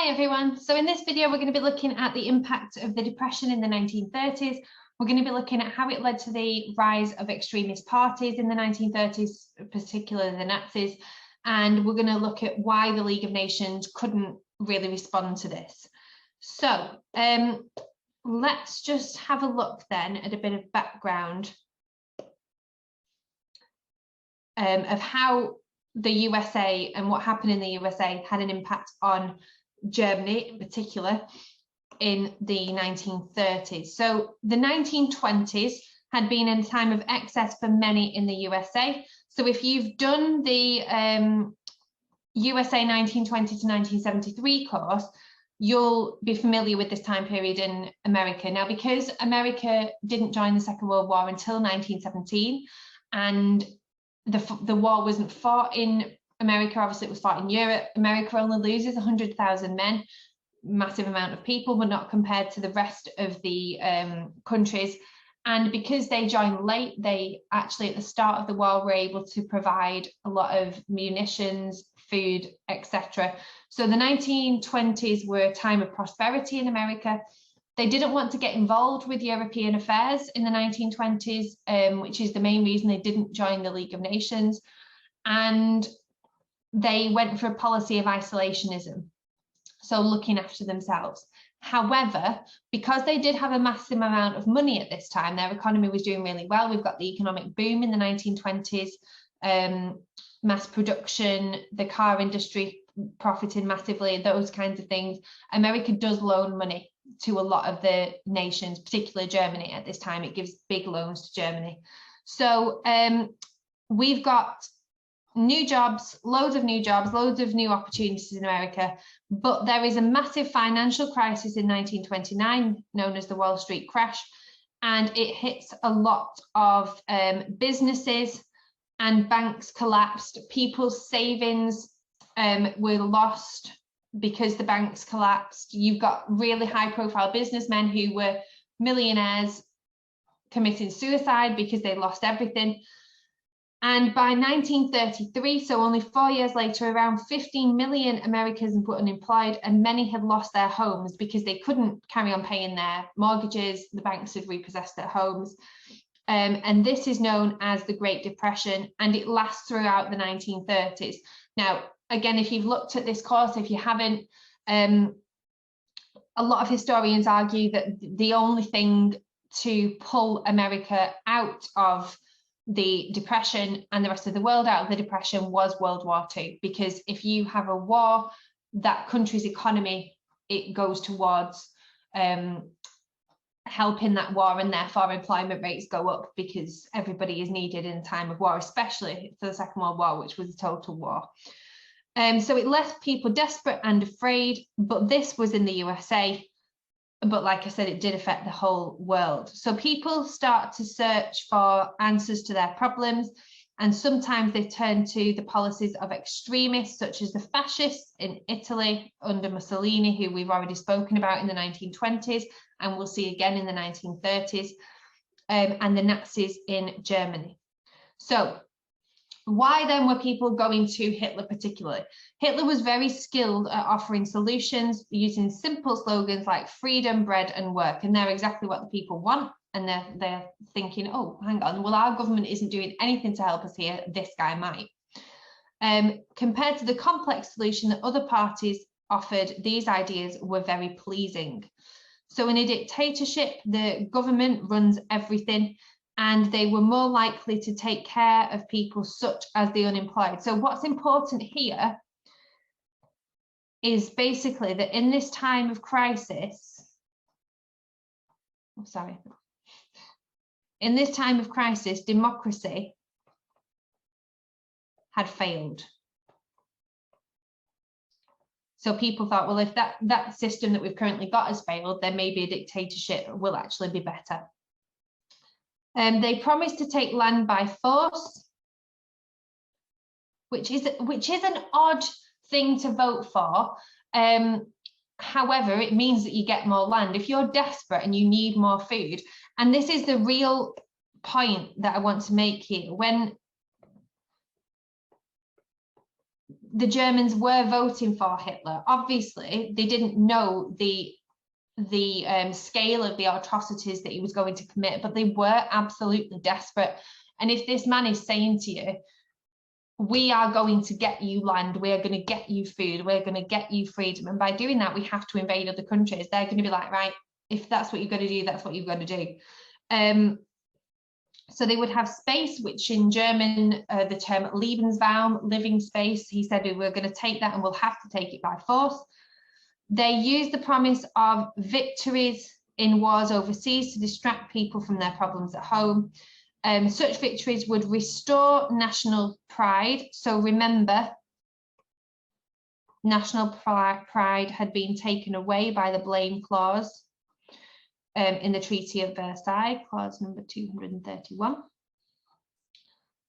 Hi everyone, so in this video we're going to be looking at the impact of the Depression in the 1930s. We're going to be looking at how it led to the rise of extremist parties in the 1930s, particularly the Nazis, and we're going to look at why the League of Nations couldn't really respond to this. So let's just have a look then at a bit of background of how the USA and what happened in the USA had an impact on Germany in particular in the 1930s. So the 1920s had been a time of excess for many in the USA. So if you've done the USA 1920 to 1973 course, you'll be familiar with this time period in America. Now, because America didn't join the Second World War until 1917, and the war wasn't fought in America, obviously it was fought in Europe. America only loses 100,000 men, massive amount of people, but not compared to the rest of the countries. And because they joined late, they actually at the start of the war were able to provide a lot of munitions, food, etc. So the 1920s were a time of prosperity in America. They didn't want to get involved with European affairs in the 1920s, which is the main reason they didn't join the League of Nations. And they went for a policy of isolationism, so looking after themselves. However, because they did have a massive amount of money at this time, their economy was doing really well. We've got the economic boom in the 1920s, mass production, the car industry profiting massively, those kinds of things. America does loan money to a lot of the nations, particularly Germany at this time. It gives big loans to Germany. So we've got new jobs, loads of new opportunities in America, but there is a massive financial crisis in 1929 known as the Wall Street crash, and it hits a lot of businesses, and banks collapsed. People's savings were lost because the banks collapsed. You've got really high profile businessmen who were millionaires committing suicide because they lost everything. And by 1933, so only 4 years later, around 15 million Americans were unemployed, and many had lost their homes because they couldn't carry on paying their mortgages. The banks had repossessed their homes. And this is known as the Great Depression, and it lasts throughout the 1930s. Now, again, if you've looked at this course, if you haven't, a lot of historians argue that the only thing to pull America out of the Depression and the rest of the world out of the Depression was World War II, because if you have a war, that country's economy, it goes towards helping that war, and therefore employment rates go up because everybody is needed in a time of war, especially for the Second World War, which was a total war. So it left people desperate and afraid, but this was in the USA. But like I said, it did affect the whole world. So people start to search for answers to their problems, and sometimes they turn to the policies of extremists such as the fascists in Italy under Mussolini, who we've already spoken about in the 1920s, and we'll see again in the 1930s, and the Nazis in Germany. So why then were people going to Hitler particularly? Hitler was very skilled at offering solutions using simple slogans like freedom, bread and work, and they're exactly what the people want. And they're thinking, oh, hang on, well, our government isn't doing anything to help us here, this guy might. Compared to the complex solution that other parties offered, these ideas were very pleasing. So in a dictatorship, the government runs everything, and they were more likely to take care of people such as the unemployed. So what's important here is basically that in this time of crisis, in this time of crisis, democracy had failed. So people thought, well, if that system that we've currently got has failed, then maybe a dictatorship will actually be better. They promised to take land by force, which is an odd thing to vote for. However, it means that you get more land. If you're desperate and you need more food, and this is the real point that I want to make here, when the Germans were voting for Hitler. Obviously, they didn't know the scale of the atrocities that he was going to commit, but they were absolutely desperate. And if this man is saying to you, we are going to get you land, we're going to get you food, we're going to get you freedom, and by doing that, we have to invade other countries, they're going to be like, right, if that's what you've got to do, that's what you've got to do. So they would have space, which in German, the term Lebensraum, living space, he said, we're going to take that and we'll have to take it by force. They used the promise of victories in wars overseas to distract people from their problems at home. Such victories would restore national pride. So remember, national pride had been taken away by the blame clause in the Treaty of Versailles, clause number 231.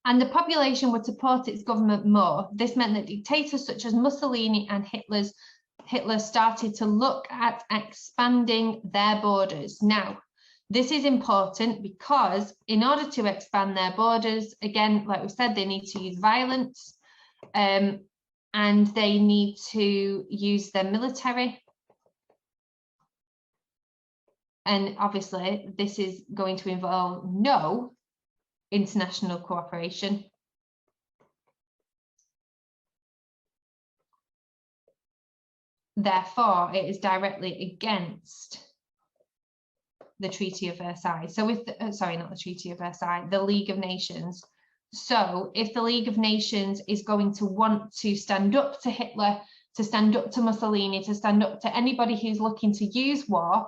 And the population would support its government more. This meant that dictators such as Mussolini and Hitler started to look at expanding their borders. Now, this is important because in order to expand their borders, again, like we said, they need to use violence and they need to use their military. And obviously, this is going to involve no international cooperation. Therefore, it is directly against the Treaty of Versailles. So if, sorry, not the Treaty of Versailles, the League of Nations. So if the League of Nations is going to want to stand up to Hitler, to stand up to Mussolini, to stand up to anybody who's looking to use war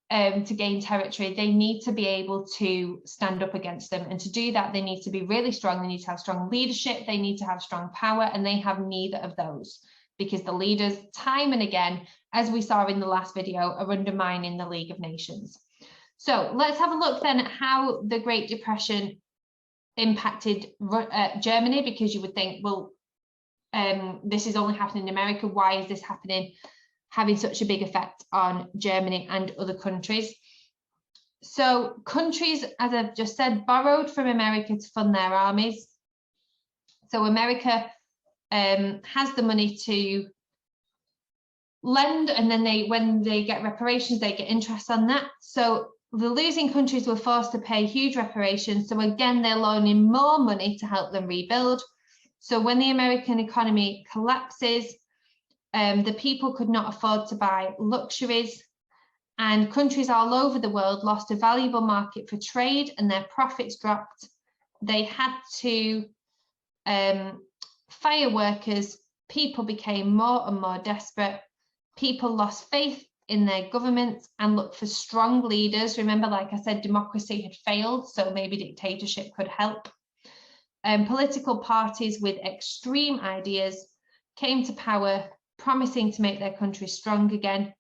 to gain territory, they need to be able to stand up against them. And to do that, they need to be really strong. They need to have strong leadership. They need to have strong power, and they have neither of those because the leaders, time and again, as we saw in the last video, are undermining the League of Nations. So let's have a look then at how the Great Depression impacted Germany, because you would think, well, this is only happening in America. Why is this happening, having such a big effect on Germany and other countries? So countries, as I've just said, borrowed from America to fund their armies. So America has the money to lend, and then when they get reparations, they get interest on that. So the losing countries were forced to pay huge reparations. So again, they're loaning more money to help them rebuild. So when the American economy collapses, the people could not afford to buy luxuries, and countries all over the world lost a valuable market for trade and their profits dropped. They had to fire workers. People became more and more desperate. People lost faith in their governments and looked for strong leaders. Remember, like I said, democracy had failed, so maybe dictatorship could help. Political parties with extreme ideas came to power, promising to make their country strong again.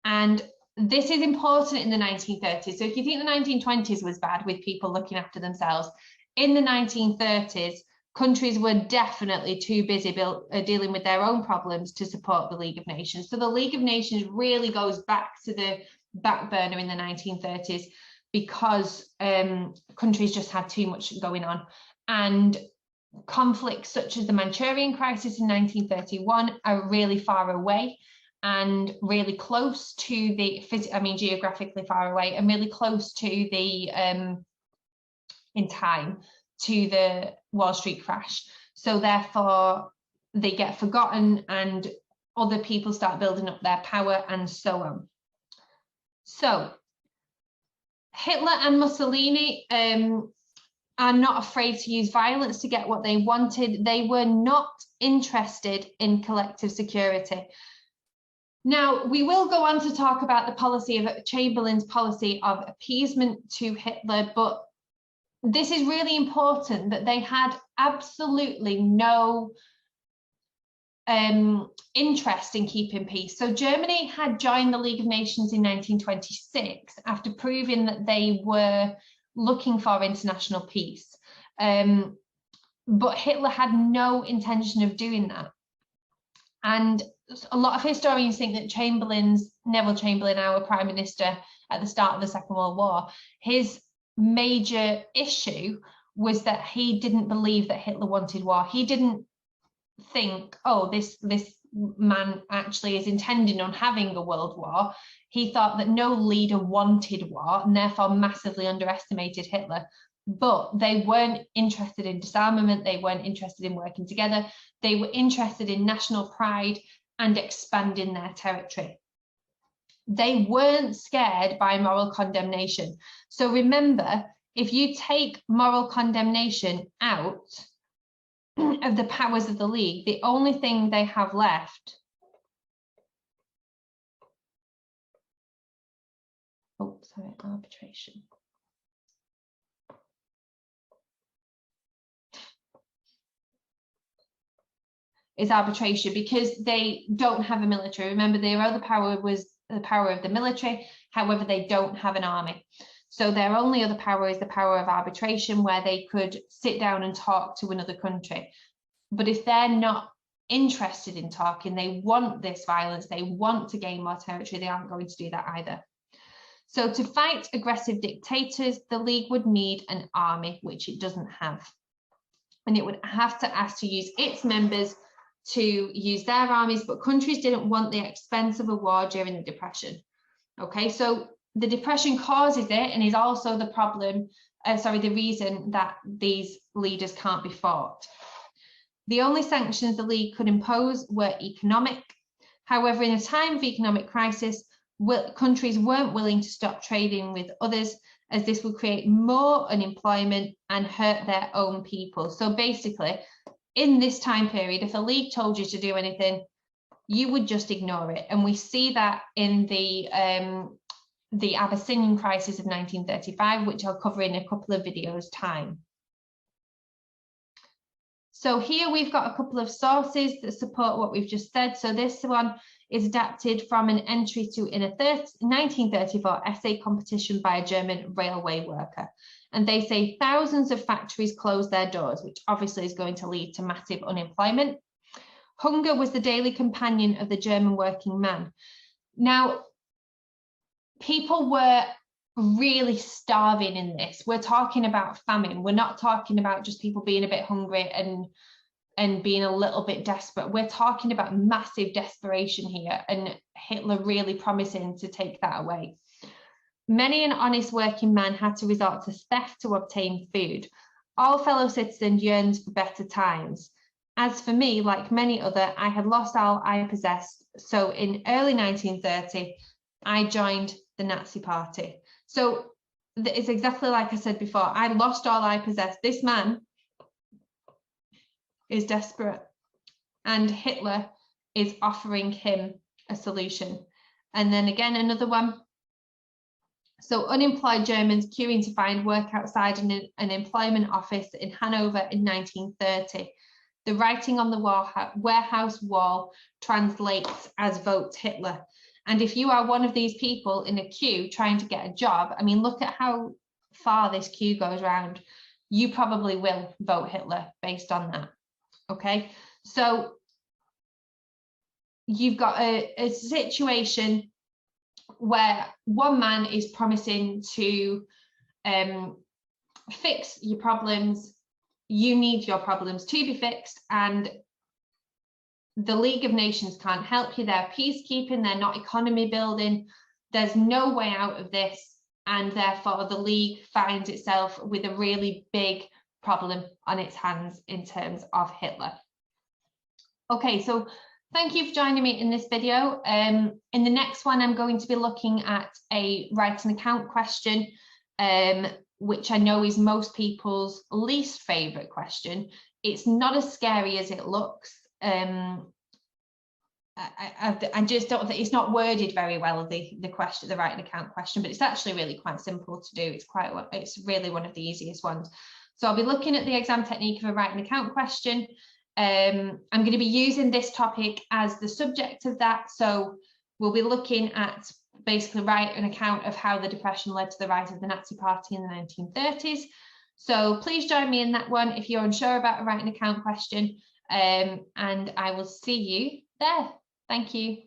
And this is important in the 1930s. So if you think the 1920s was bad with people looking after themselves, in the 1930s, countries were definitely too busy dealing with their own problems to support the League of Nations. So the League of Nations really goes back to the back burner in the 1930s because countries just had too much going on. And conflicts such as the Manchurian crisis in 1931 are really far away and really close to the, geographically far away and really close to the, in time, to the Wall Street crash. So therefore they get forgotten and other people start building up their power and so on. So Hitler and Mussolini are not afraid to use violence to get what they wanted. They were not interested in collective security. Now, we will go on to talk about the policy of Chamberlains' policy of appeasement to Hitler, but this is really important that they had absolutely no interest in keeping peace. So Germany had joined the League of Nations in 1926 after proving that they were looking for international peace. But Hitler had no intention of doing that. And a lot of historians think that Neville Chamberlain, our Prime Minister at the start of the Second World War, his major issue was that he didn't believe that Hitler wanted war. He didn't think, oh, this man actually is intending on having a world war. He thought that no leader wanted war and therefore massively underestimated Hitler. But they weren't interested in disarmament. They weren't interested in working together. They were interested in national pride and expanding their territory. They weren't scared by moral condemnation. So remember, if you take moral condemnation out of the powers of the League, the only thing they have left, arbitration. Is arbitration, because they don't have a military. Remember, their other power was the power of the military. However, they don't have an army. So their only other power is the power of arbitration, where they could sit down and talk to another country. But if they're not interested in talking, they want this violence, they want to gain more territory, they aren't going to do that either. So to fight aggressive dictators, the League would need an army, which it doesn't have. And it would have to ask to use its members to use their armies, but countries didn't want the expense of a war during the Depression. Okay, so the Depression causes it and is also the problem, the reason that these leaders can't be fought. The only sanctions the League could impose were economic. However, in a time of economic crisis, countries weren't willing to stop trading with others, as this would create more unemployment and hurt their own people. So basically, in this time period, if a League told you to do anything, you would just ignore it. And we see that in the Abyssinian crisis of 1935, which I'll cover in a couple of videos' time. So here we've got a couple of sources that support what we've just said. So this one is adapted from an entry in a 1934 essay competition by a German railway worker. And they say thousands of factories closed their doors, which obviously is going to lead to massive unemployment. Hunger was the daily companion of the German working man. Now, people were really starving in this. We're talking about famine. We're not talking about just people being a bit hungry and being a little bit desperate. We're talking about massive desperation here, and Hitler really promising to take that away. Many an honest working man had to resort to theft to obtain food. All fellow citizens yearned for better times. As for me, like many other, I had lost all I possessed. So in early 1930, I joined the Nazi Party. So it's exactly like I said before, I lost all I possessed. This man is desperate, and Hitler is offering him a solution. And then again, another one. So unemployed Germans queuing to find work outside an employment office in Hanover in 1930. The writing on the warehouse wall translates as "Vote Hitler." And if you are one of these people in a queue trying to get a job, I mean, look at how far this queue goes around. You probably will vote Hitler based on that. Okay, so you've got a situation where one man is promising to fix your problems. You need your problems to be fixed, and the League of Nations can't help you. They're peacekeeping, they're not economy building. There's no way out of this, and therefore the League finds itself with a really big problem on its hands in terms of Hitler. Okay, so thank you for joining me in this video. In the next one, I'm going to be looking at a write an account question, which I know is most people's least favourite question. It's not as scary as it looks. I just don't think it's not worded very well, the question, the write an account question, but it's actually really quite simple to do. It's really one of the easiest ones. So I'll be looking at the exam technique of a write an account question. I'm going to be using this topic as the subject of that. So we'll be looking at basically write an account of how the Depression led to the rise of the Nazi Party in the 1930s. So please join me in that one if you're unsure about a write an account question, and I will see you there. Thank you.